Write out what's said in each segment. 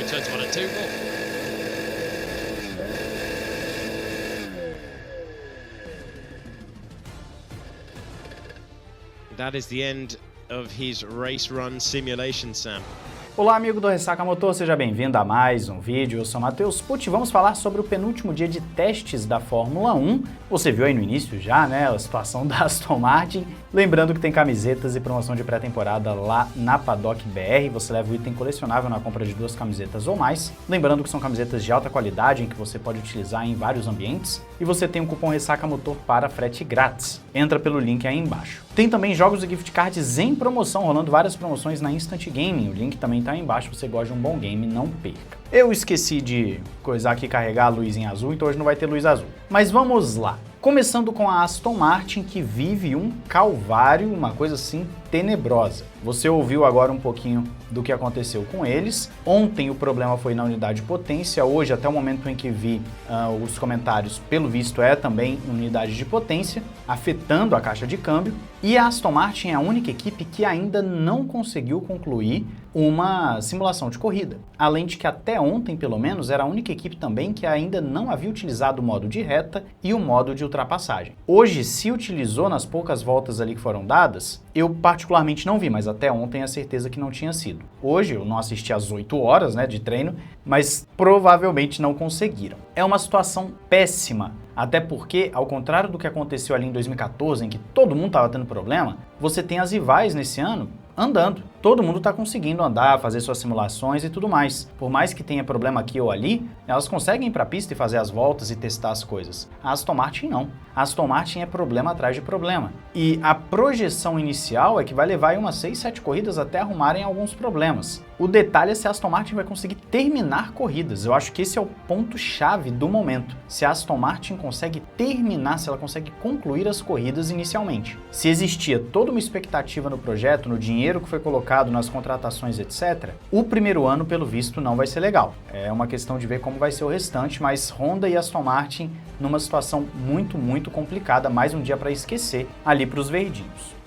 turns 1 and 2. That is the end of his race run simulation, Sam. Olá, amigo do Ressaca Motor, seja bem-vindo a mais um vídeo. Eu sou Matheus Pucci. Vamos falar sobre o penúltimo dia de testes da Fórmula 1. Você viu aí no início já, né, a situação da Aston Martin. Lembrando que tem camisetas e promoção de pré-temporada lá na Paddock BR. Você leva o item colecionável na compra de 2 camisetas ou mais. Lembrando que são camisetas de alta qualidade em que você pode utilizar em vários ambientes. E você tem um cupom Ressaca Motor para frete grátis. Entra pelo link aí embaixo. Tem também jogos e gift cards em promoção, rolando várias promoções na Instant Gaming. O link também tá aí embaixo, se você gosta de um bom game, não perca. Eu esqueci de coisar aqui, carregar a luz em azul, então hoje não vai ter luz azul. Mas vamos lá. Começando com a Aston Martin, que vive um calvário, uma coisa assim tenebrosa. Você ouviu agora um pouquinho do que aconteceu com eles. Ontem o problema foi na unidade de potência, hoje, até o momento em que vi os comentários, pelo visto é também unidade de potência, afetando a caixa de câmbio. E a Aston Martin é a única equipe que ainda não conseguiu concluir uma simulação de corrida. Além de que até ontem, pelo menos, era a única equipe também que ainda não havia utilizado o modo de reta e o modo de ultrapassagem. Hoje se utilizou nas poucas voltas ali que foram dadas, eu particularmente não vi, mas até ontem a certeza que não tinha sido. Hoje eu não assisti às 8 horas, né, de treino, mas provavelmente não conseguiram. É uma situação péssima, até porque, ao contrário do que aconteceu ali em 2014, em que todo mundo estava tendo problema, você tem as rivais nesse ano andando. Todo mundo está conseguindo andar, fazer suas simulações e tudo mais. Por mais que tenha problema aqui ou ali, elas conseguem ir para a pista e fazer as voltas e testar as coisas. A Aston Martin não. A Aston Martin é problema atrás de problema. E a projeção inicial é que vai levar aí umas 6, 7 corridas até arrumarem alguns problemas. O detalhe é se a Aston Martin vai conseguir terminar corridas. Eu acho que esse é o ponto-chave do momento. Se a Aston Martin consegue terminar, se ela consegue concluir as corridas inicialmente. Se existia toda uma expectativa no projeto, no dinheiro que foi colocado nas contratações, etc., o primeiro ano, pelo visto, não vai ser legal. É uma questão de ver como vai ser o restante, mas Honda e Aston Martin numa situação muito, muito complicada, mais um dia para esquecer ali para os verdinhos.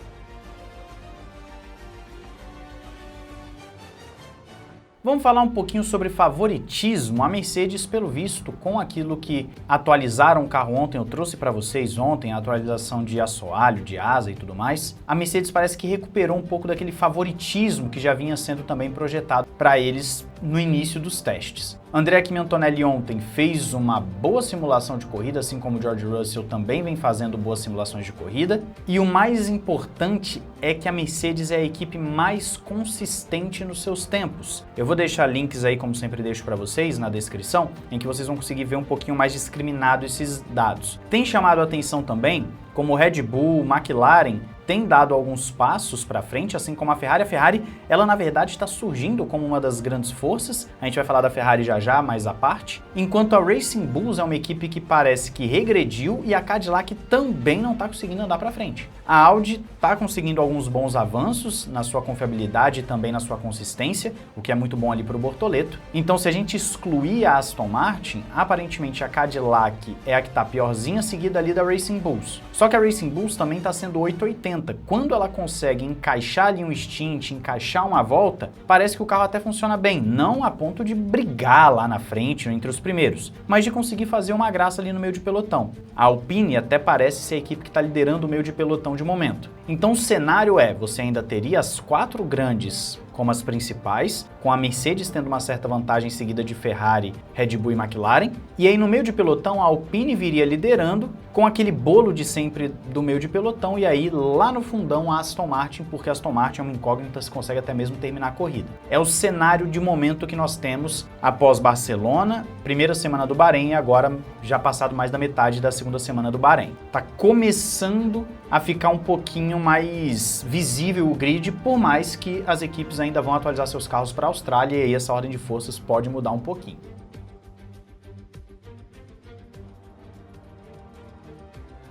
Vamos falar um pouquinho sobre favoritismo. A Mercedes, pelo visto, com aquilo que atualizaram o carro ontem, eu trouxe para vocês ontem, a atualização de assoalho, de asa e tudo mais, a Mercedes parece que recuperou um pouco daquele favoritismo que já vinha sendo também projetado para eles no início dos testes. Andrea Antonelli ontem fez uma boa simulação de corrida, assim como George Russell também vem fazendo boas simulações de corrida. E o mais importante é que a Mercedes é a equipe mais consistente nos seus tempos. Eu vou deixar links aí, como sempre deixo para vocês, na descrição, em que vocês vão conseguir ver um pouquinho mais discriminado esses dados. Tem chamado a atenção também como Red Bull, McLaren tem dado alguns passos para frente, assim como a Ferrari. A Ferrari, ela na verdade está surgindo como uma das grandes forças. A gente vai falar da Ferrari já, mais à parte. Enquanto a Racing Bulls é uma equipe que parece que regrediu e a Cadillac também não está conseguindo andar para frente. A Audi está conseguindo alguns bons avanços na sua confiabilidade e também na sua consistência, o que é muito bom ali para o Bortoleto. Então, se a gente excluir a Aston Martin, aparentemente a Cadillac é a que está piorzinha, seguida ali da Racing Bulls. Só que a Racing Bulls também está sendo 880. Quando ela consegue encaixar ali um stint, encaixar uma volta, parece que o carro até funciona bem, não a ponto de brigar lá na frente, entre os primeiros, mas de conseguir fazer uma graça ali no meio de pelotão. A Alpine até parece ser a equipe que está liderando o meio de pelotão de momento. Então o cenário é, você ainda teria as 4 grandes como as principais, com a Mercedes tendo uma certa vantagem seguida de Ferrari, Red Bull e McLaren. E aí no meio de pelotão a Alpine viria liderando, com aquele bolo de sempre do meio de pelotão, e aí lá no fundão a Aston Martin, porque a Aston Martin é uma incógnita, se consegue até mesmo terminar a corrida. É o cenário de momento que nós temos após Barcelona, primeira semana do Bahrein e agora já passado mais da metade da segunda semana do Bahrein. Tá começando a ficar um pouquinho mais visível o grid, por mais que as equipes ainda vão atualizar seus carros para a Austrália e aí essa ordem de forças pode mudar um pouquinho.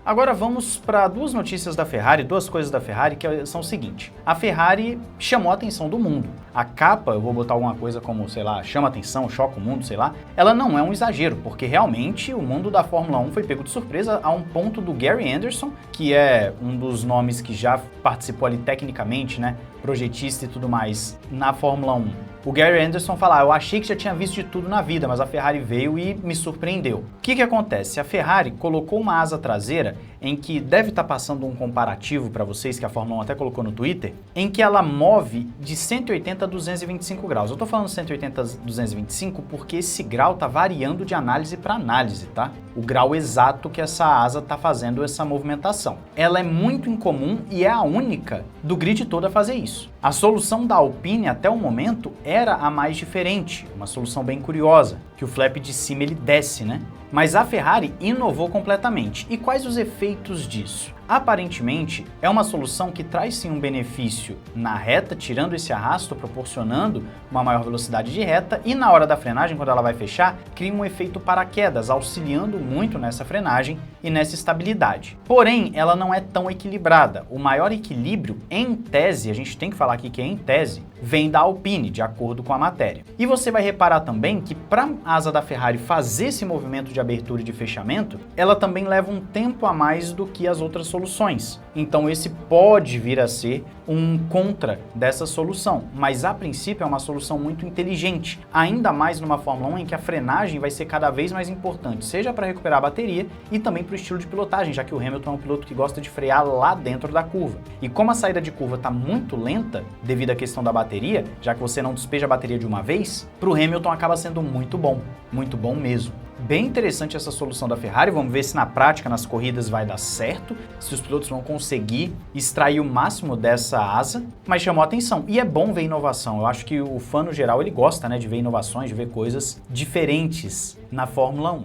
Agora vamos para 2 notícias da Ferrari, 2 coisas da Ferrari que são o seguinte. A Ferrari chamou a atenção do mundo. A capa, eu vou botar alguma coisa como, sei lá, chama atenção, choca o mundo, sei lá, ela não é um exagero, porque realmente o mundo da Fórmula 1 foi pego de surpresa a um ponto do Gary Anderson, que é um dos nomes que já participou ali tecnicamente, né, projetista e tudo mais, na Fórmula 1. O Gary Anderson fala, eu achei que já tinha visto de tudo na vida, mas a Ferrari veio e me surpreendeu. O que acontece? A Ferrari colocou uma asa traseira em que deve estar passando um comparativo para vocês, que a Fórmula 1 até colocou no Twitter, em que ela move de 180 a 225 graus. Eu tô falando 180 a 225 porque esse grau tá variando de análise para análise, tá? O grau exato que essa asa tá fazendo essa movimentação. Ela é muito incomum e é a única do grid todo a fazer isso. A solução da Alpine até o momento era a mais diferente, uma solução bem curiosa, que o flap de cima ele desce, né? Mas a Ferrari inovou completamente. E quais os efeitos disso? Aparentemente, é uma solução que traz sim um benefício na reta, tirando esse arrasto, proporcionando uma maior velocidade de reta, e na hora da frenagem, quando ela vai fechar, cria um efeito paraquedas, auxiliando muito nessa frenagem e nessa estabilidade. Porém, ela não é tão equilibrada. O maior equilíbrio, em tese, a gente tem que falar aqui que é em tese, vem da Alpine, de acordo com a matéria. E você vai reparar também que para a asa da Ferrari fazer esse movimento de abertura e de fechamento, ela também leva um tempo a mais do que as outras soluções. Então esse pode vir a ser um contra dessa solução, mas a princípio é uma solução muito inteligente, ainda mais numa Fórmula 1 em que a frenagem vai ser cada vez mais importante, seja para recuperar a bateria e também para o estilo de pilotagem, já que o Hamilton é um piloto que gosta de frear lá dentro da curva. E como a saída de curva está muito lenta, devido à questão da bateria, já que você não despeja a bateria de uma vez, para o Hamilton acaba sendo muito bom mesmo. Bem interessante essa solução da Ferrari, vamos ver se na prática, nas corridas vai dar certo, se os pilotos vão conseguir extrair o máximo dessa asa, mas chamou a atenção. E é bom ver inovação, eu acho que o fã no geral ele gosta, né, de ver inovações, de ver coisas diferentes na Fórmula 1.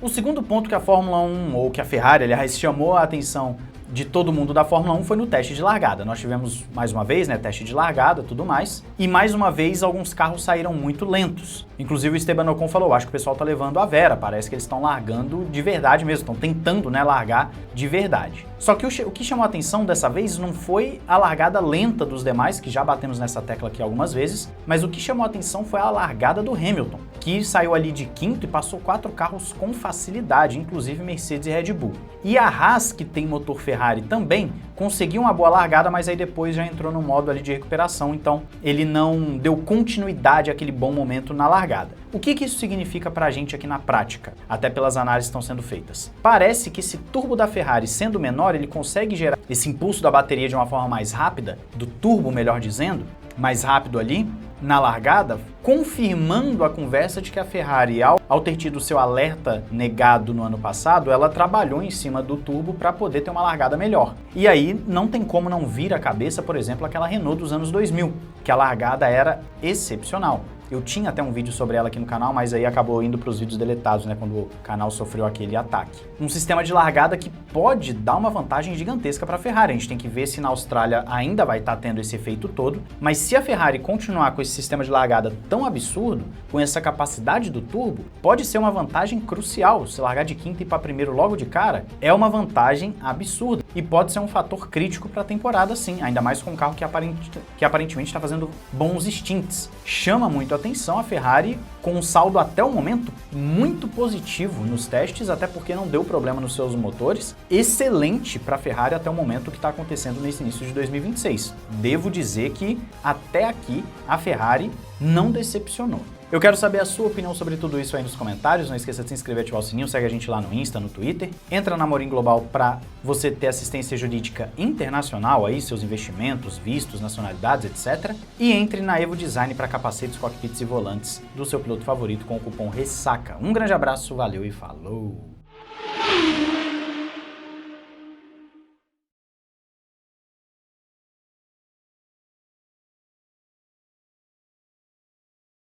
O segundo ponto que a Fórmula 1, ou que a Ferrari, aliás, chamou a atenção de todo mundo da Fórmula 1 foi no teste de largada. Nós tivemos mais uma vez, né, teste de largada, tudo mais, e mais uma vez alguns carros saíram muito lentos. Inclusive o Esteban Ocon falou, acho que o pessoal tá levando a vera, parece que eles estão largando de verdade mesmo, estão tentando, né, largar de verdade. Só que o que chamou a atenção dessa vez não foi a largada lenta dos demais, que já batemos nessa tecla aqui algumas vezes, mas o que chamou a atenção foi a largada do Hamilton, que saiu ali de quinto e passou 4 carros com facilidade, inclusive Mercedes e Red Bull. E a Haas, que tem motor Ferrari também, conseguiu uma boa largada, mas aí depois já entrou no modo ali de recuperação, então ele não deu continuidade àquele bom momento na largada. O que isso significa pra gente aqui na prática, até pelas análises que estão sendo feitas? Parece que esse turbo da Ferrari sendo menor, ele consegue gerar esse impulso da bateria de uma forma mais rápida, do turbo, melhor dizendo, mais rápido ali, na largada, confirmando a conversa de que a Ferrari, ao ter tido seu alerta negado no ano passado, ela trabalhou em cima do turbo para poder ter uma largada melhor. E aí não tem como não vir à cabeça, por exemplo, aquela Renault dos anos 2000, que a largada era excepcional. Eu tinha até um vídeo sobre ela aqui no canal, mas aí acabou indo para os vídeos deletados, né, quando o canal sofreu aquele ataque. Um sistema de largada que pode dar uma vantagem gigantesca para a Ferrari. A gente tem que ver se na Austrália ainda vai estar tendo esse efeito todo, mas se a Ferrari continuar com esse sistema de largada tão absurdo, com essa capacidade do turbo, pode ser uma vantagem crucial. Se largar de quinto e ir para primeiro logo de cara, é uma vantagem absurda e pode ser um fator crítico para a temporada sim, ainda mais com um carro que aparentemente está fazendo bons stints. Chama muito a atenção a Ferrari com um saldo até o momento muito positivo nos testes, até porque não deu problema nos seus motores. Excelente para a Ferrari até o momento que está acontecendo nesse início de 2026. Devo dizer que até aqui a Ferrari não decepcionou. Eu quero saber a sua opinião sobre tudo isso aí nos comentários. Não esqueça de se inscrever e ativar o sininho. Segue a gente lá no Insta, no Twitter. Entra na Amorim Global para você ter assistência jurídica internacional, aí, seus investimentos, vistos, nacionalidades, etc. E entre na Evo Design para capacetes, cockpits e volantes do seu piloto favorito com o cupom RESSACA. Um grande abraço, valeu e falou!